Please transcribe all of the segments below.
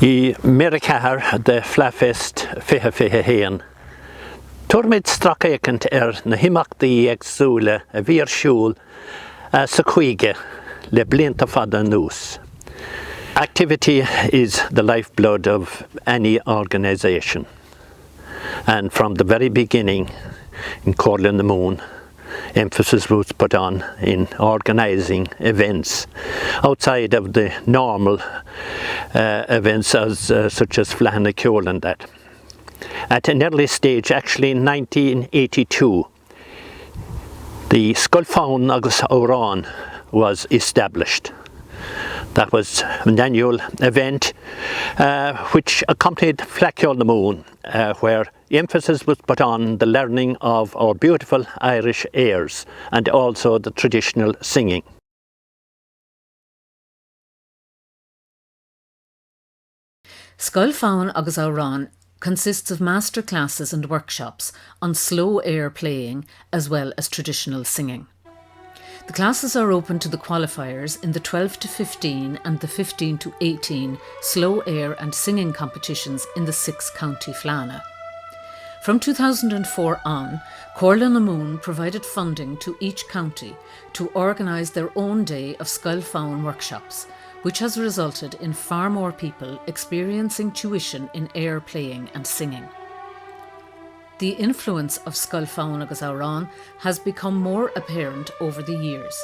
I Mericahar de FleadhFest fihe héan. Turmid strakekent na himachtaí agsúla a bhír siúl sa chuige le blianta fada nús. Activity is the lifeblood of any organisation, and from the very beginning in Comhaltas the Moon, emphasis was put on in organising events outside of the normal events such as Fleadh Cheoil and that. At an early stage, actually in 1982, the Scoilfán agus Óráin was established. That was an annual event which accompanied Fleadh Cheoil the Moon, where emphasis was put on the learning of our beautiful Irish airs and also the traditional singing. Scoilfán agus Óráin consists of master classes and workshops on slow air playing as well as traditional singing. The classes are open to the qualifiers in the 12 to 15 and the 15 to 18 slow air and singing competitions in the 6 County Fleadh. From 2004 on, Comhaltas the Moon provided funding to each county to organise their own day of Scoilfán workshops, which has resulted in far more people experiencing tuition in air playing and singing. The influence of Scoilfán agus Óráin has become more apparent over the years.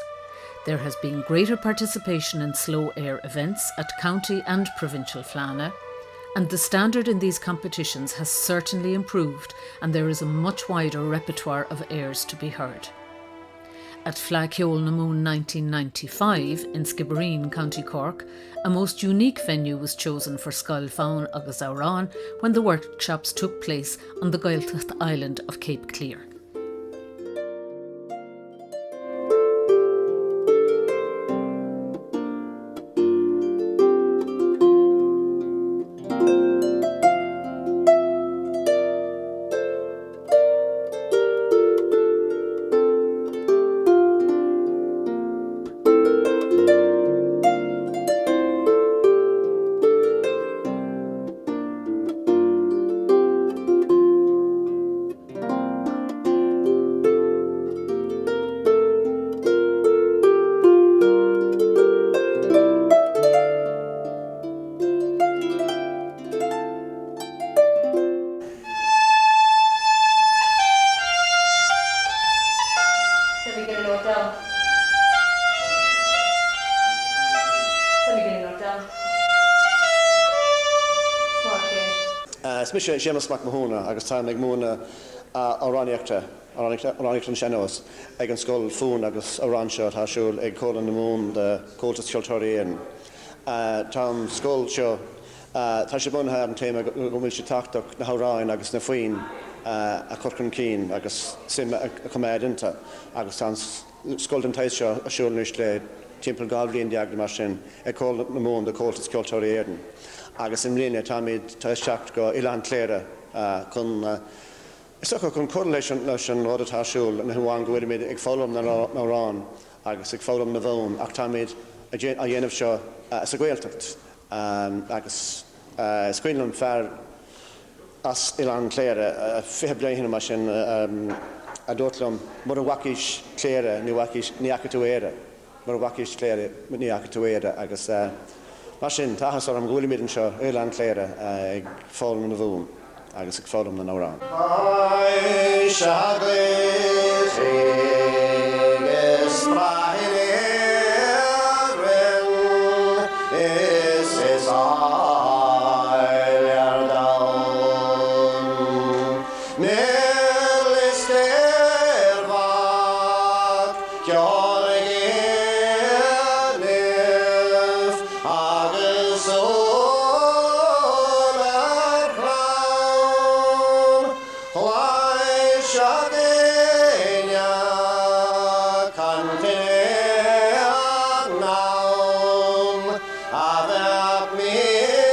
There has been greater participation in slow air events at county and provincial Fleadh, and the standard in these competitions has certainly improved, and there is a much wider repertoire of airs to be heard. At Fleadh Cheoil the Moon 1995 in Skibbereen, County Cork, a most unique venue was chosen for Scoilfán agus Óráin when the workshops took place on the Comhaltas island of Cape Clear. Smisha Seamus McMahona, agus tá ag múna Óráiniachta an seanos ag an scoil fún agus Óráin seo tá siúil ag Comhaltas the Moon de Comhaltas Cheoil. Tá scoil seo tá sé bunthe an téime go bhfuil sé tachtach na Óráin agus na faoin a Corcan cín agus sim a cuméidinta agus tá scoil an tais seo a siúil le timpeall galbhíon deag mar sin ag Comhaltas the Moon de Comhaltas Cheoil. Agus in líne táid taisteach go Ilan Cléire chun isach chun cur leis an rádatáisiúil na bháin go bhfuir ag fálam na Óráin agus ag fálam na bhón ach táid a dhéanamh seo sa Gaeltacht agus scuilm fearr as Ilan Cléire fiche bliain mar sin a dúirtlam mar an bhacaís Cléire ní acatúéire mar an bhacaís Cléire ní acatúéire agus mar sin táchas am ghuaile míid an seo Ilan Cléire ag fálam na bhún agus ag fálam na Óráin. Continue. 'Cause now I've me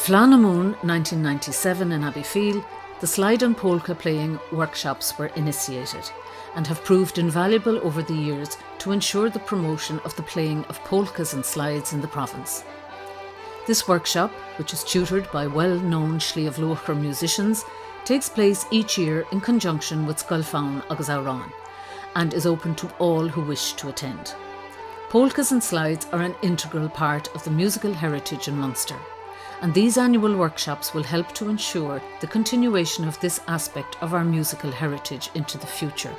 Fleadh Cheoil 1997 in Abbeyfeale, the slide and polka playing workshops were initiated and have proved invaluable over the years to ensure the promotion of the playing of polkas and slides in the province. This workshop, which is tutored by well-known Sliabh Luachar musicians, takes place each year in conjunction with Scoilfán agus Amhrán and is open to all who wish to attend. Polkas and slides are an integral part of the musical heritage in Munster, and these annual workshops will help to ensure the continuation of this aspect of our musical heritage into the future.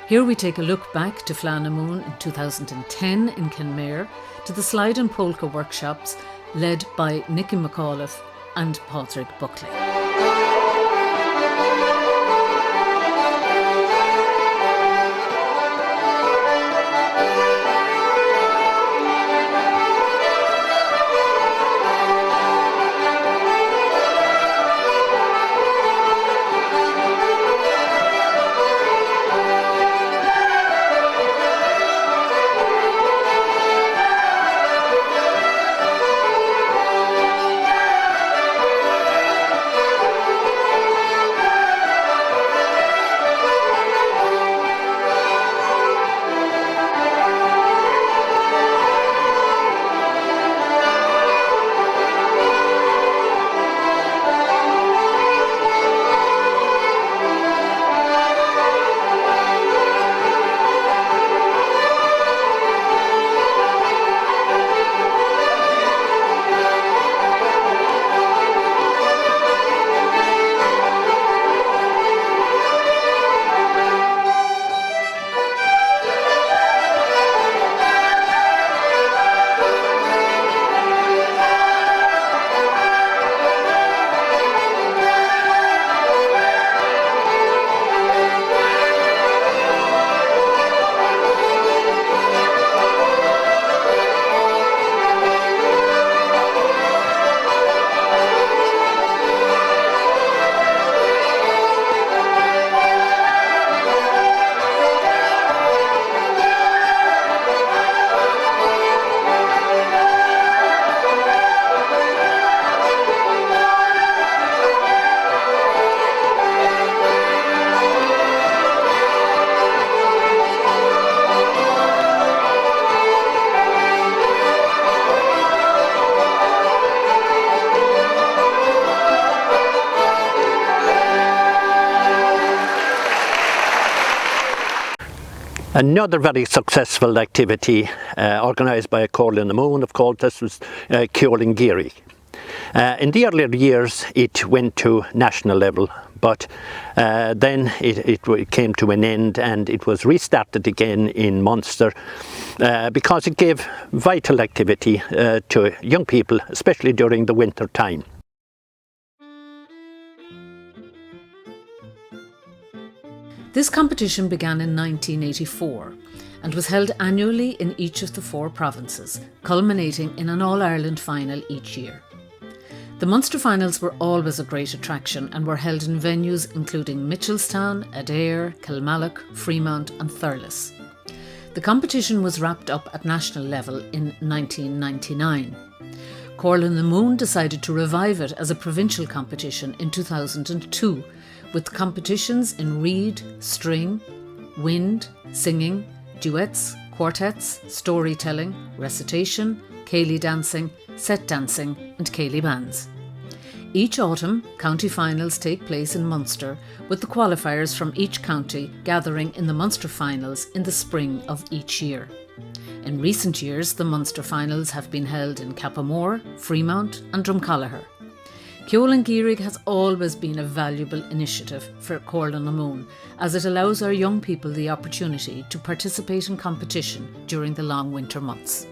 Here we take a look back to Fleadh Cheoil in 2010 in Kenmare, to the slide and polka workshops led by Nicky McAuliffe and Padraig Buckley. Another very successful activity organised by Comhaltas Units of Comhaltas was Cheoil and Geary. In the earlier years it went to national level, but then it came to an end and it was restarted again in Munster because it gave vital activity to young people, especially during the winter time. This competition began in 1984 and was held annually in each of the 4 provinces, culminating in an All-Ireland final each year. The Munster finals were always a great attraction and were held in venues including Mitchelstown, Adare, Kilmallock, Fremont and Thurles. The competition was wrapped up at national level in 1999. Comhaltas Units decided to revive it as a provincial competition in 2002, with competitions in reed, string, wind, singing, duets, quartets, storytelling, recitation, céilí dancing, set dancing and céilí bands. Each autumn, county finals take place in Munster, with the qualifiers from each county gathering in the Munster finals in the spring of each year. In recent years, the Munster finals have been held in Cappamore, Fremont and Drumcallagher. Cheoil and Geary has always been a valuable initiative for Comhaltas Units, as it allows our young people the opportunity to participate in competition during the long winter months.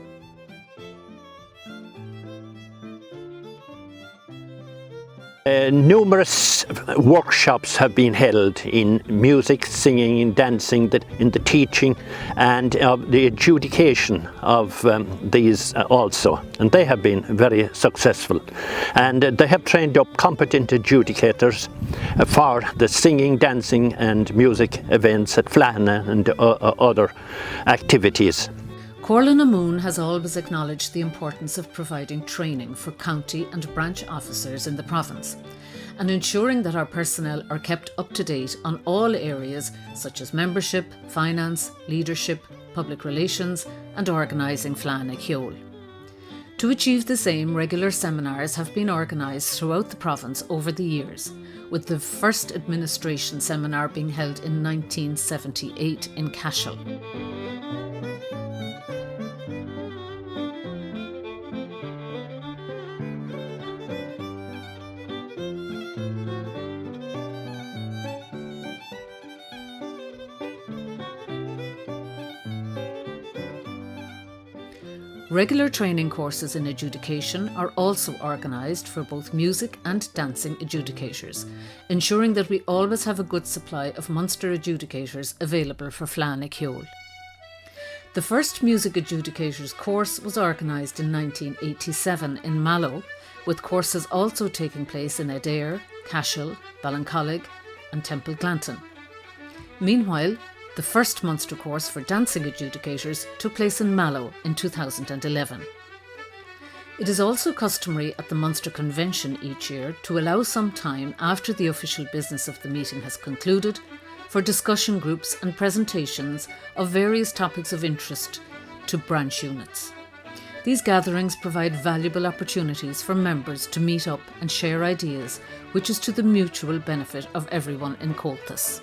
Numerous workshops have been held in music, singing and dancing, in the teaching and the adjudication of these also, and they have been very successful, and they have trained up competent adjudicators for the singing, dancing and music events at Fleadh and other activities. Comhaltas Units has always acknowledged the importance of providing training for county and branch officers in the province and ensuring that our personnel are kept up to date on all areas such as membership, finance, leadership, public relations and organising Fleadh Cheoil. To achieve this aim, regular seminars have been organised throughout the province over the years, with the first administration seminar being held in 1978 in Cashel. Regular training courses in adjudication are also organised for both music and dancing adjudicators, ensuring that we always have a good supply of Munster adjudicators available for Fleadh Cheoil. The first music adjudicators course was organised in 1987 in Mallow, with courses also taking place in Adair, Cashel, Ballincollig and Temple Glanton. Meanwhile, the first Munster course for dancing adjudicators took place in Mallow in 2011. It is also customary at the Munster Convention each year to allow some time after the official business of the meeting has concluded for discussion groups and presentations of various topics of interest to branch units. These gatherings provide valuable opportunities for members to meet up and share ideas, which is to the mutual benefit of everyone in Comhaltas.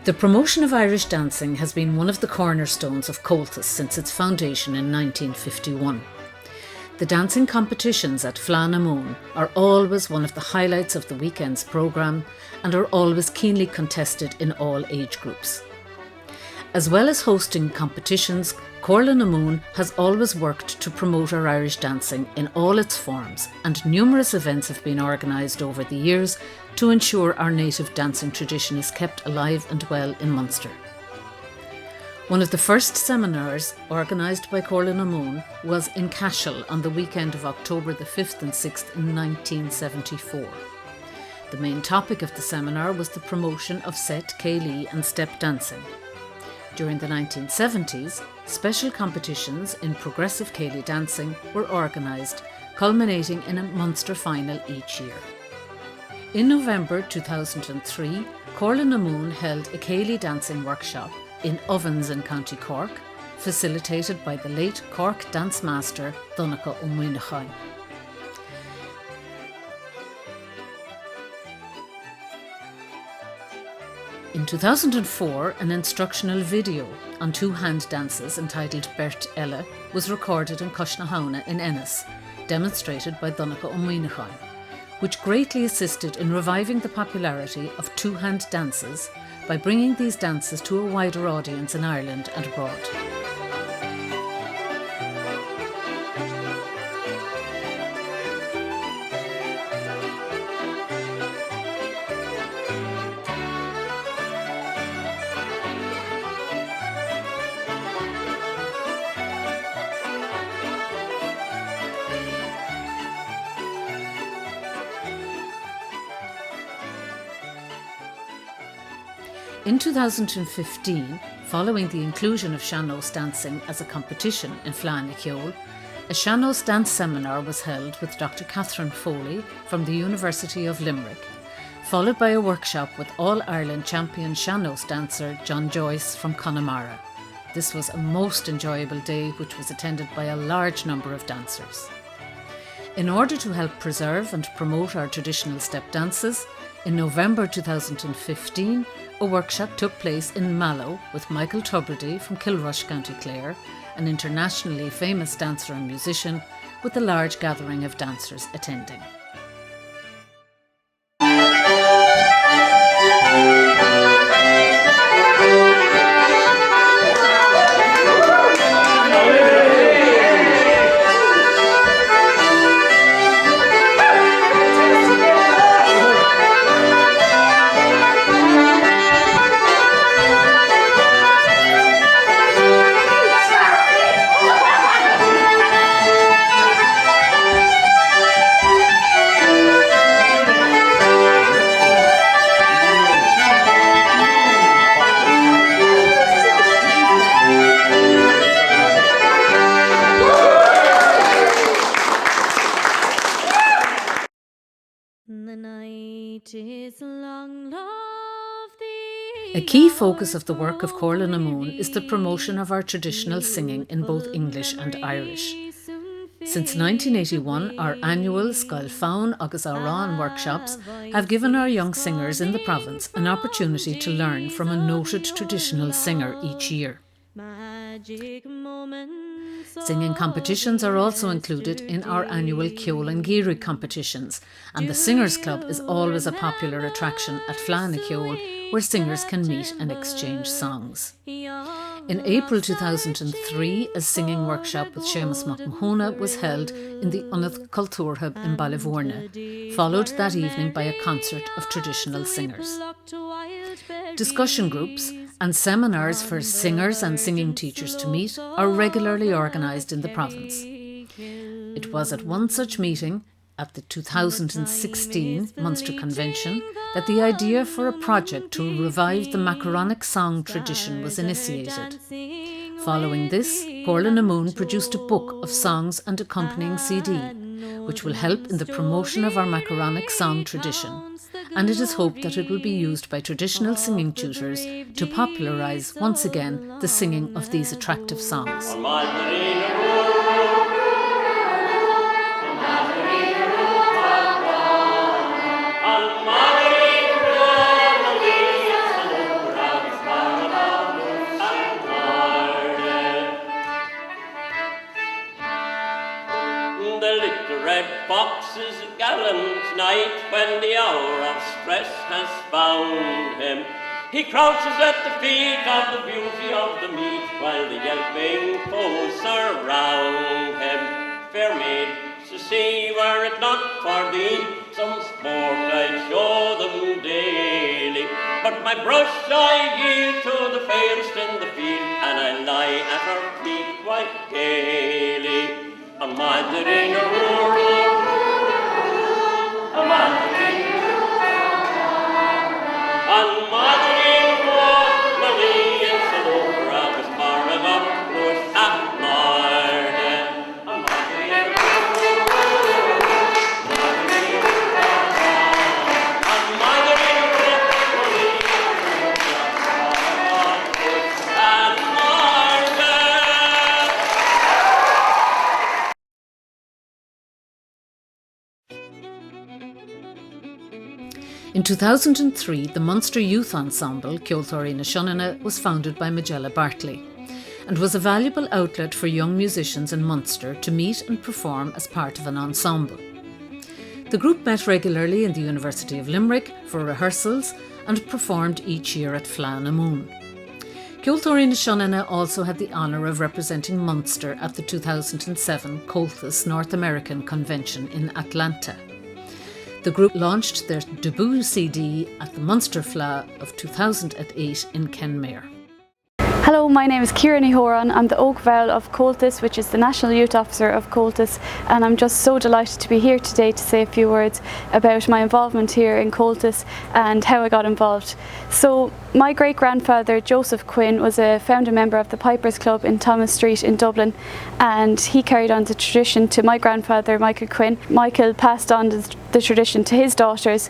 The promotion of Irish dancing has been one of the cornerstones of Comhaltas since its foundation in 1951. The dancing competitions at Fleadh Cheoil are always one of the highlights of the weekend's programme and are always keenly contested in all age groups. As well as hosting competitions, Comhaltas Units has always worked to promote our Irish dancing in all its forms, and numerous events have been organised over the years to ensure our native dancing tradition is kept alive and well in Munster. One of the first seminars organised by Comhaltas Units was in Cashel on the weekend of October the 5th and 6th in 1974. The main topic of the seminar was the promotion of set, céilí and step dancing. During the 1970s, special competitions in progressive céilí dancing were organised, culminating in a Munster final each year. In November 2003, Comhaltas Units held a céilí dancing workshop in Ovens in County Cork, facilitated by the late Cork dance master Donncha Ó Muinneáin. In 2004, an instructional video on two-hand dances entitled Bert Ella was recorded in Cushnahona in Ennis, demonstrated by Donncha Ó Muinneáin, which greatly assisted in reviving the popularity of two-hand dances by bringing these dances to a wider audience in Ireland and abroad. In 2015, following the inclusion of sean-nós dancing as a competition in Fleadh Cheoil, a sean-nós dance seminar was held with Dr. Catherine Foley from the University of Limerick, followed by a workshop with All-Ireland champion sean-nós dancer John Joyce from Connemara. This was a most enjoyable day, which was attended by a large number of dancers. In order to help preserve and promote our traditional step dances, in November 2015, a workshop took place in Mallow with Michael Tubridy from Kilrush, County Clare, an internationally famous dancer and musician, with a large gathering of dancers attending. A key focus of the work of Comhaltas Units is the promotion of our traditional singing in both English and Irish. Since 1981, our annual Scoil Fáin agus Árán workshops have given our young singers in the province an opportunity to learn from a noted traditional singer each year. Singing competitions are also included in our annual Cheoil and Geary competitions, and the Singers Club is always a popular attraction at Fleadh Cheoil, where singers can meet and exchange songs. In April 2003, a singing workshop with Seamus McMahona was held in the Unath Culture Hub in Ballyvourne, followed that evening by a concert of traditional singers. Discussion groups and seminars for singers and singing teachers to meet are regularly organised in the province. It was at one such meeting, at the 2016 Munster Convention, that the idea for a project to revive the macaronic song tradition was initiated. Following this, Comhaltas Units produced a book of songs and accompanying CD, which will help in the promotion of our macaronic song tradition, and it is hoped that it will be used by traditional singing tutors to popularise once again the singing of these attractive songs. Fox's gallant night, when the hour of stress has found him, he crouches at the feet of the beauty of the meat, while the yelping foes surround him. Fair maid, to see, were it not for thee, some sport I'd show them daily. But my brush I yield to the fairest in the field, and I lie at her feet quite gaily. On my In 2003, the Munster Youth Ensemble, Ceoltóirí na Seananna, was founded by Magella Bartley and was a valuable outlet for young musicians in Munster to meet and perform as part of an ensemble. The group met regularly in the University of Limerick for rehearsals and performed each year at Fleadh na Mún. Ceoltóirí na Seananna also had the honour of representing Munster at the 2007 Comhaltas North American Convention in Atlanta. The group launched their debut CD at the Munster Fleadh of 2008 in Kenmare. Hello, my name is Ciara Ní Hóran. I'm the Oak Vowel of Comhaltas, which is the National Youth Officer of Comhaltas, and I'm just so delighted to be here today to say a few words about my involvement here in Comhaltas and how I got involved. So, my great-grandfather Joseph Quinn was a founder member of the Pipers Club in Thomas Street in Dublin, and he carried on the tradition to my grandfather Michael Quinn. Michael passed on the tradition to his daughters,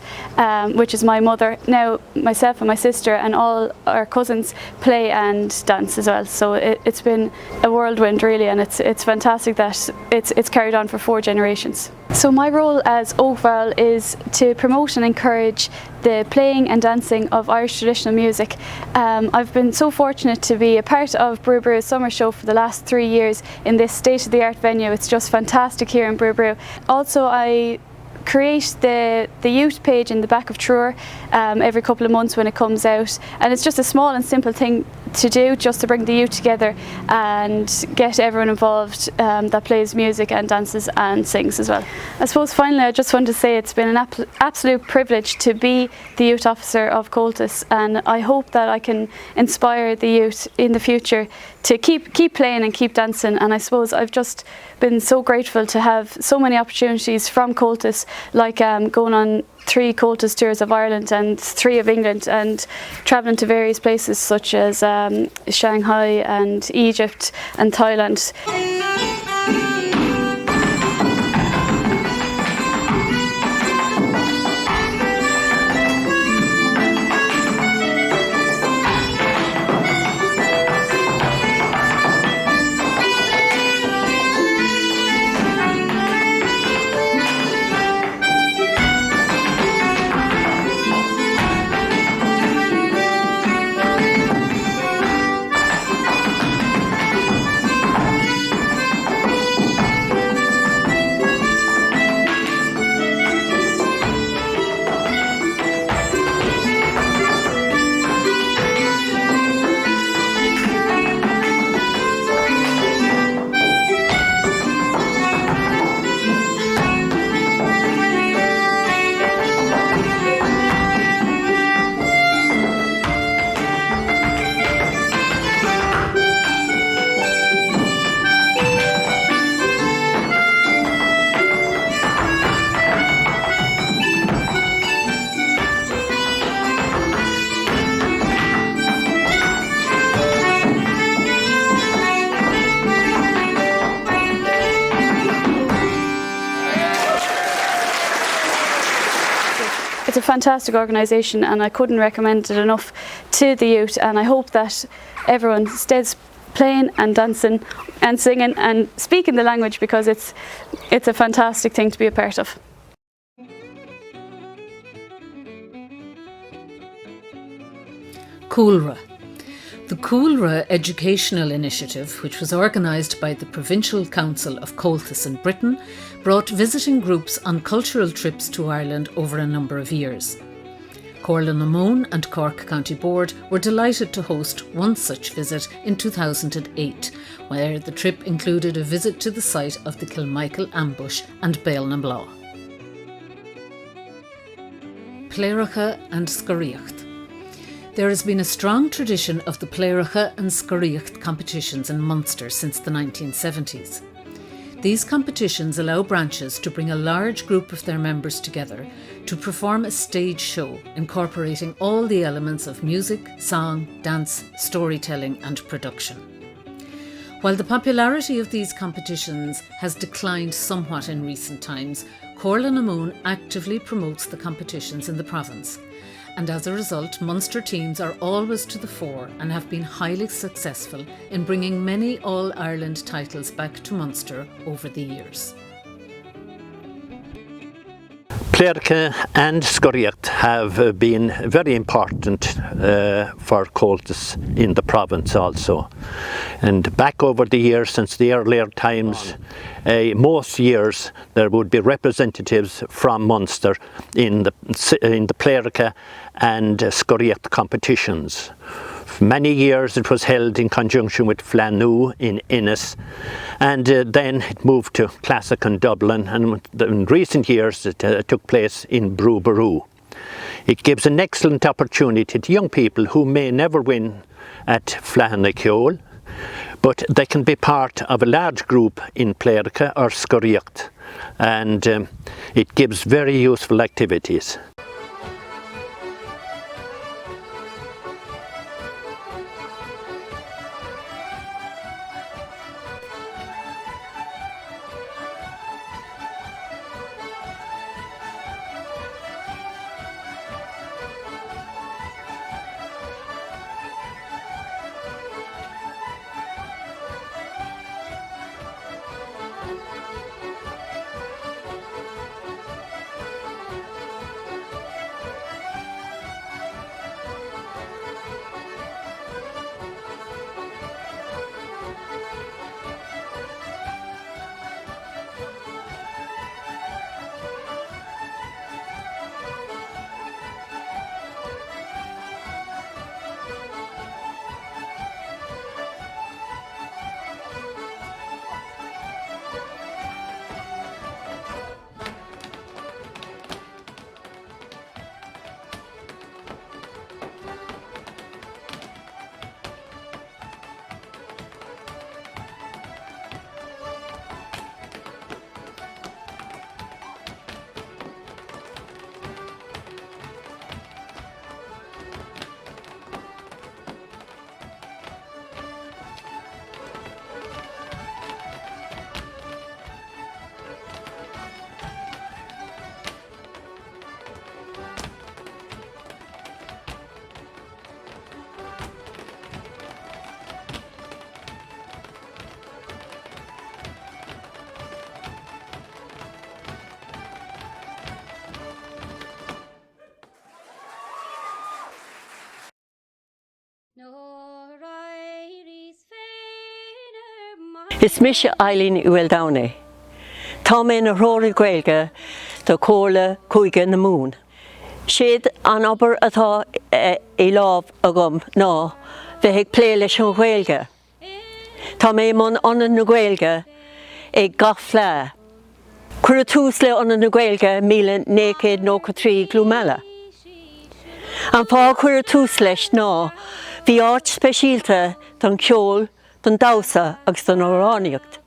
which is my mother. Now myself and my sister and all our cousins play and dance as well, so it's been a whirlwind really, and it's fantastic that it's carried on for 4 generations. So my role as Oak Vowel is to promote and encourage the playing and dancing of Irish traditional music. I've been so fortunate to be a part of Brew Brew's summer show for the last 3 years in this state-of-the-art venue. It's just fantastic here in Brew Brew. Also, I create the youth page in the back of Trur every couple of months when it comes out, and it's just a small and simple thing to do, just to bring the youth together and get everyone involved that plays music and dances and sings as well. I suppose finally I just want to say it's been an absolute privilege to be the youth officer of Comhaltas, and I hope that I can inspire the youth in the future to keep playing and keep dancing. And I suppose I've just been so grateful to have so many opportunities from Comhaltas, like going on 3 Comhaltas tours of Ireland and 3 of England, and travelling to various places such as Shanghai and Egypt and Thailand. it's a fantastic organisation, and I couldn't recommend it enough to the youth, and I hope that everyone stays playing and dancing and singing and speaking the language, because it's a fantastic thing to be a part of. Cúlra. The Cúlra Educational Initiative, which was organised by the Provincial Council of Comhaltas in Britain, brought visiting groups on cultural trips to Ireland over a number of years. Comhaltas Units and Cork County Board were delighted to host one such visit in 2008, where the trip included a visit to the site of the Kilmichael ambush and Bailnamlaw. Pléireacha and Scoríocht. There has been a strong tradition of the Pléireacha and Scoríocht competitions in Munster since the 1970s. These competitions allow branches to bring a large group of their members together to perform a stage show incorporating all the elements of music, song, dance, storytelling and production. While the popularity of these competitions has declined somewhat in recent times, Comhaltas Units actively promotes the competitions in the province, and as a result, Munster teams are always to the fore and have been highly successful in bringing many All-Ireland titles back to Munster over the years. Pléireacha and Scoríocht have been very important for Comhaltas in the province also. And back over the years, since the earlier times, most years there would be representatives from Munster in the Pléireacha and Scoríocht competitions. For many years it was held in conjunction with Fleadh in Innis, and then it moved to Classic in Dublin, and in recent years it took place in Brú. It gives an excellent opportunity to young people who may never win at Fleadh Cheoil, but they can be part of a large group in Pléireacha or Scoríocht, and it gives very useful activities. Is mis Eileen Uel Downey. Tá mé na Rory Gaeilge do Comhaltas Chuige na Mún. Siad an obair atá I lámh agam ná bheith ag plé leis an Gaeilge. Tá mé man anna na Gaeilge ag gach phleadh. Cuir tús le anna na Gaeilge 1993 glúmela. An fá cuir tús leis ná bhí áit speisialta don Cheoil, don Dawsa agus don Óráníocht.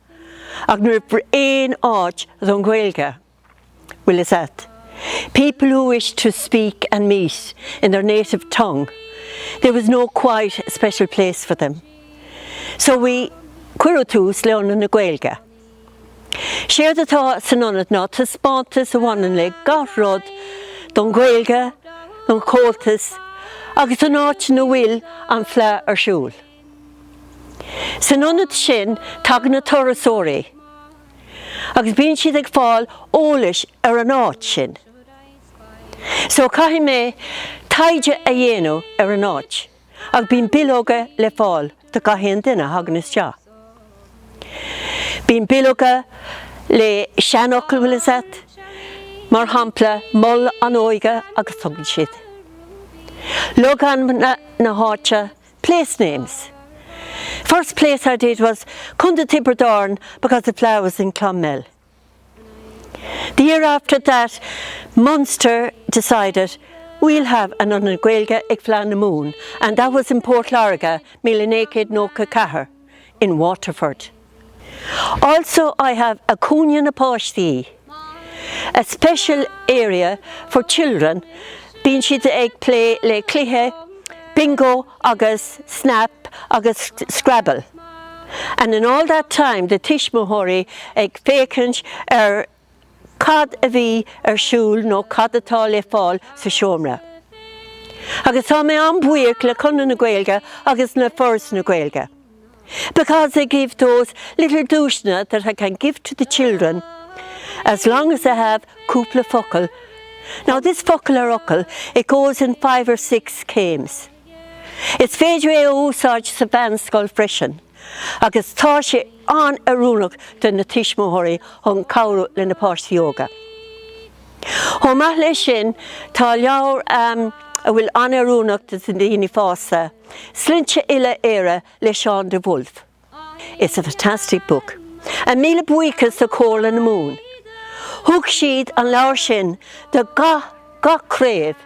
Ag nuair éon áit don Gaeilge. Will is that. People who wish to speak and meet in their native tongue, there was no quite special place for them. So we cuireadh tús le anna na Gaeilge. Séad atá san anad ná tá spántas a bhaineann le gach rud don Gaeilge, don Comhaltas, agus an áit na bhfuil an Fleadh ar siúl. San ionad sin tagann na torasóirí, agus bíonn siad ag fáil eolais ar an áit sin. So caithfidh mé taide a dhéanamh ar an áit, ag bíonn bileoga le fáil do gcathaon duine hagan isteach. Bíonn bileoga le seanocol bhfuil is mar hampla moll an óige agus tugann siad. Logan na háte place names. First place I did was Cunda Tibberdorn because the Fleadh was in Clonmel. The year after that, Munster decided we'll have an Gaeilge ag Fleadh na Moon, and that was in Port Lárga, Milanaked Nóca Cahar in Waterford. Also, I have a Cúnaí na Páistí, a special area for children, being siad ag play le cluiche, bingo, agus snap, agus Scrabble. And in all that time, the Tishmahori ag fécinch cad a bhí ar siúl nó cad atá le fáil sa seomra. Agus tá mé an buíoch le Conradh na Gaeilge agus na Foras na Gaeilge, because they give those little dúisna that I can give to the children as long as I have cúpla focal. Now this focal or uckle, it goes in 5 or 6 cames. It's féidir é úsáid sa bhean scoil freisin, agus tá sé an arúnach den na Tishmahori hon cabhrú le na páistí óga. Ho maith lei sin tá leabhar a bhfuil an arúnach den daoine fása, Slinte Ille Éire le Sean de Wolf. It's a fantastic book. A míle buíochas sa Comhaltas na Moon. Thug siad an leabhar sin de gach craobh.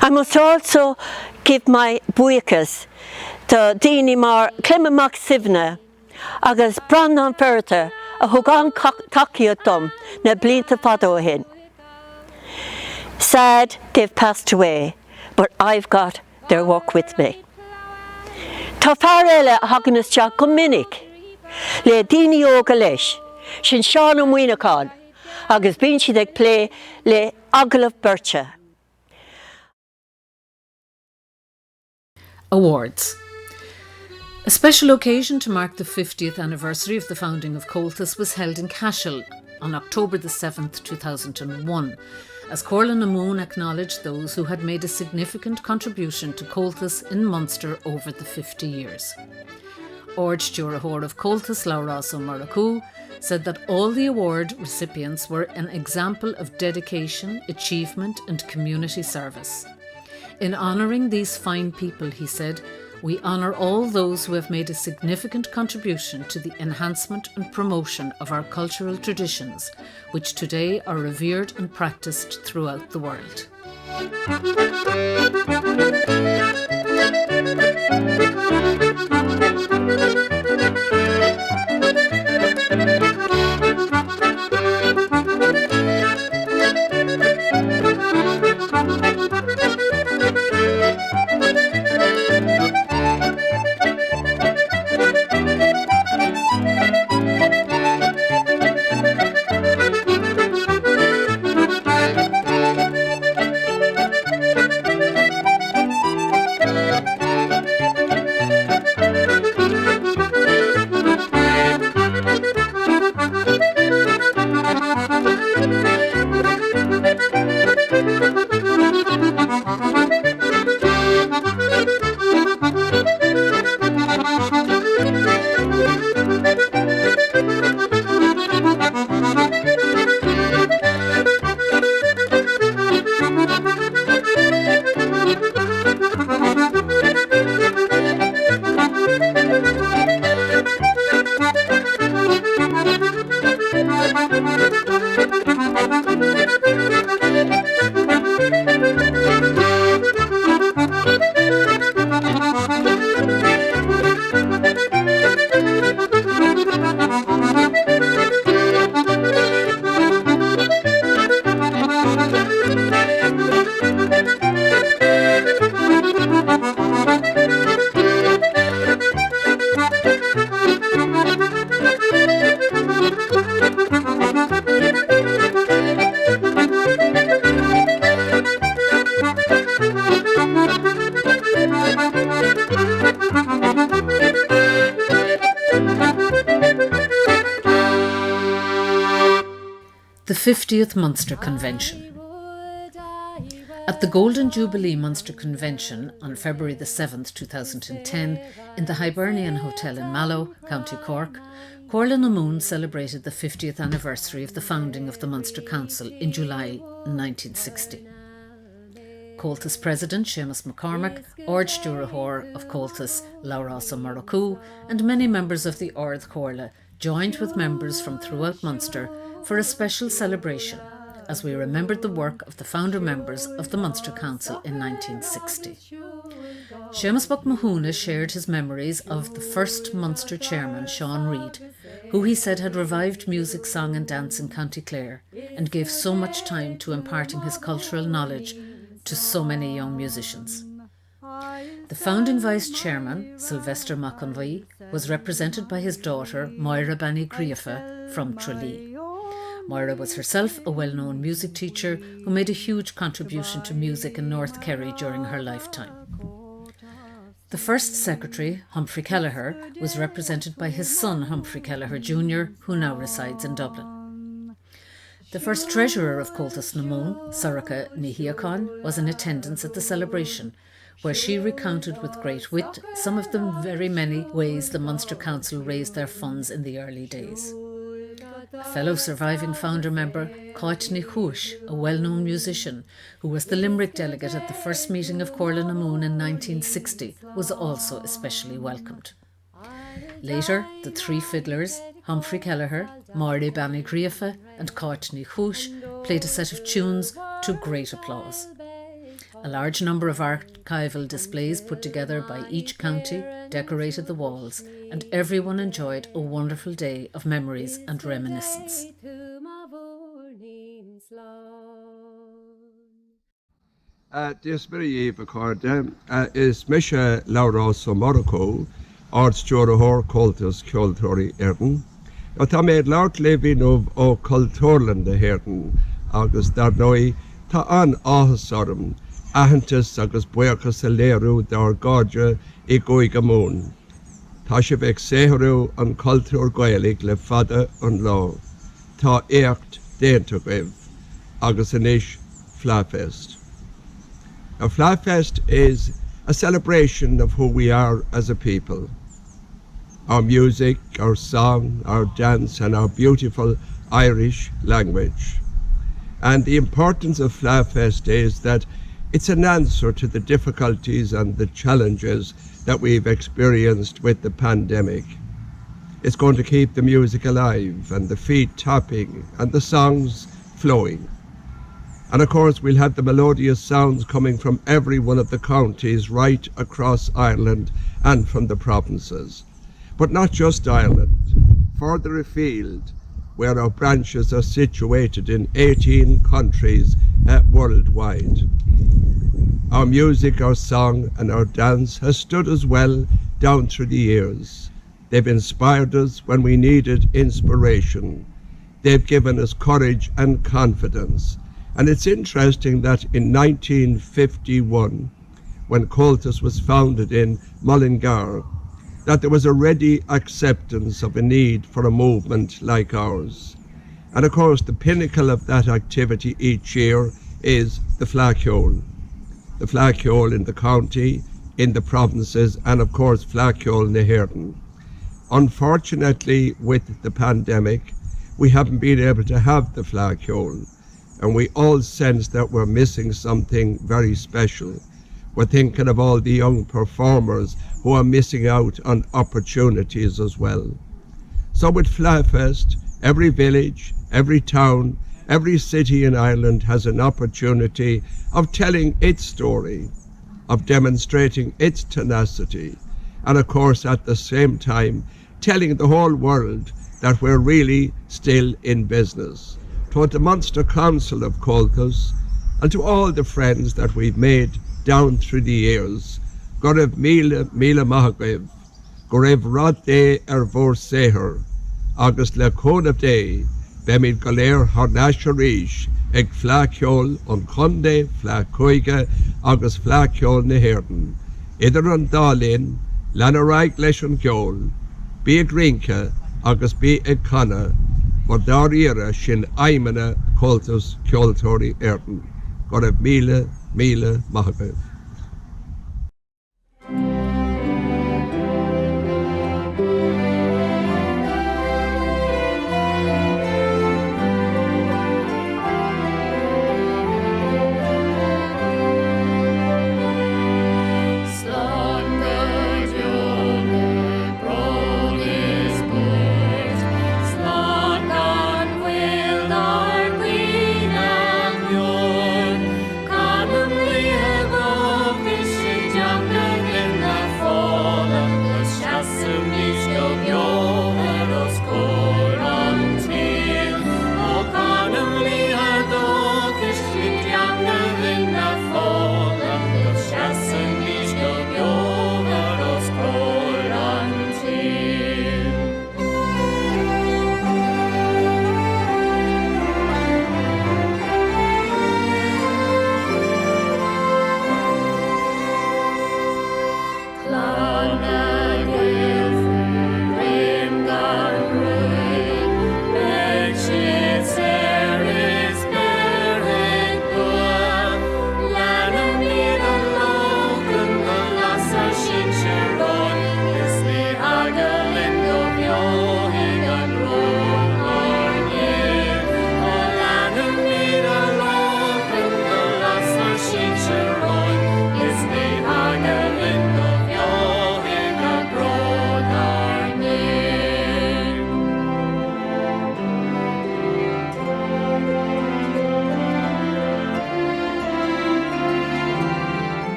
I must also give my buíochas to daoine mar Clement Mac Sivna agus Brandon Ferta a thug an taciad dom na blianta fada ó hin. Sad they've passed away, but I've got their work with me. Tá fear eile a hagann isteach go minic le daoine óga leis, sin Seán ó Muoinecán, agus bíonn siad ag play le Agalah Birche. Awards. A special occasion to mark the 50th anniversary of the founding of Comhaltas was held in Cashel on October the 7th, 2001, as Comhaltas na Moon acknowledged those who had made a significant contribution to Comhaltas in Munster over the 50 years. Ord Stúrthóir of Comhaltas, Laurás Ó Maracú, said that all the award recipients were an example of dedication, achievement and community service. In honouring these fine people, he said, we honour all those who have made a significant contribution to the enhancement and promotion of our cultural traditions, which today are revered and practised throughout the world. 50th Munster Convention. At the Golden Jubilee Munster Convention on February the 7th, 2010, in the Hibernian Hotel in Mallow, County Cork, Comhaltas Units celebrated the 50th anniversary of the founding of the Munster Council in July 1960. Comhaltas President Seamus McCormack, Ord Stúrthóir of Comhaltas Laurás Maracú, and many members of the Ord Comhaltas joined with members from throughout Munster for a special celebration as we remembered the work of the founder members of the Munster Council in 1960. Seamus McMahona shared his memories of the first Munster chairman, Sean Reid, who he said had revived music, song and dance in County Clare and gave so much time to imparting his cultural knowledge to so many young musicians. The founding vice chairman, Sylvester McConvey, was represented by his daughter, Moira Banny-Griafa from Tralee. Moira was herself a well-known music teacher who made a huge contribution to music in North Kerry during her lifetime. The first secretary, Humphrey Kelleher, was represented by his son, Humphrey Kelleher Jr., who now resides in Dublin. The first treasurer of Comhaltas Units, Sorcha Nihiacon, was in attendance at the celebration, where she recounted with great wit some of the very many ways the Munster Council raised their funds in the early days. A fellow surviving founder member, Coitní Chúis, a well-known musician who was the Limerick delegate at the first meeting of Comhaltas Units in 1960, was also especially welcomed. Later, the three fiddlers, Humphrey Kelleher, Moira Banny-Griafa and Coitní Chúis, played a set of tunes to great applause. A large number of archival displays put together by each county decorated the walls, and everyone enjoyed a wonderful day of memories and reminiscence. This very evening is Misha Laurás Maracú, Ord Stúrthóir Comhaltas Cheoil Erden. Now, tá méid lárt living of ó Culturland the Herden, agus dar noi tá an áhasorm, ahantas agus buachas a léirú dar gádja I goig amón. Tá se bheith séhrú an cultúr Gaeilge le fada an lá. Tá écht déanta goibh, agus inis FleadhFest. Now, FleadhFest is a celebration of who we are as a people. Our music, our song, our dance and our beautiful Irish language. And the importance of FleadhFest is that it's an answer to the difficulties and the challenges that we've experienced with the pandemic. It's going to keep the music alive and the feet tapping and the songs flowing. And of course we'll have the melodious sounds coming from every one of the counties right across Ireland and from the provinces. But not just Ireland, further afield, where our branches are situated in 18 countries worldwide. Our music, our song and our dance has stood us well down through the years. They've inspired us when we needed inspiration. They've given us courage and confidence. And it's interesting that in 1951, when Comhaltas was founded in Mullingar, that there was a ready acceptance of a need for a movement like ours. And of course the pinnacle of that activity each year is the Fleadh Cheoil. The Fleadh Cheoil in the county, in the provinces, and of course Fleadh Cheoil na Héireann. Unfortunately, with the pandemic, we haven't been able to have the Fleadh Cheoil, and we all sense that we're missing something very special. We're thinking of all the young performers who are missing out on opportunities as well. So with FleadhFest, every village, every town, every city in Ireland has an opportunity of telling its story, of demonstrating its tenacity, and of course at the same time telling the whole world that we're really still in business. To the Munster Council of Comhaltas and to all the friends that we've made down through the years, go raibh míle maithagibh, go raibh rud é bhór séithir, agus le cónamh dé, be míad go léir tharnáis arís ag Fleadh Cheoil an Conde, Fleadh Cheoil agus Fleadh Cheoil na Héireann. Idir an dálinn, lean a raig leis an Cheoil, bí ag rinke agus bí ag canna, mar dar ire sin aimene Comhaltas Ceoltóirí Éireann. Got a míle maithe.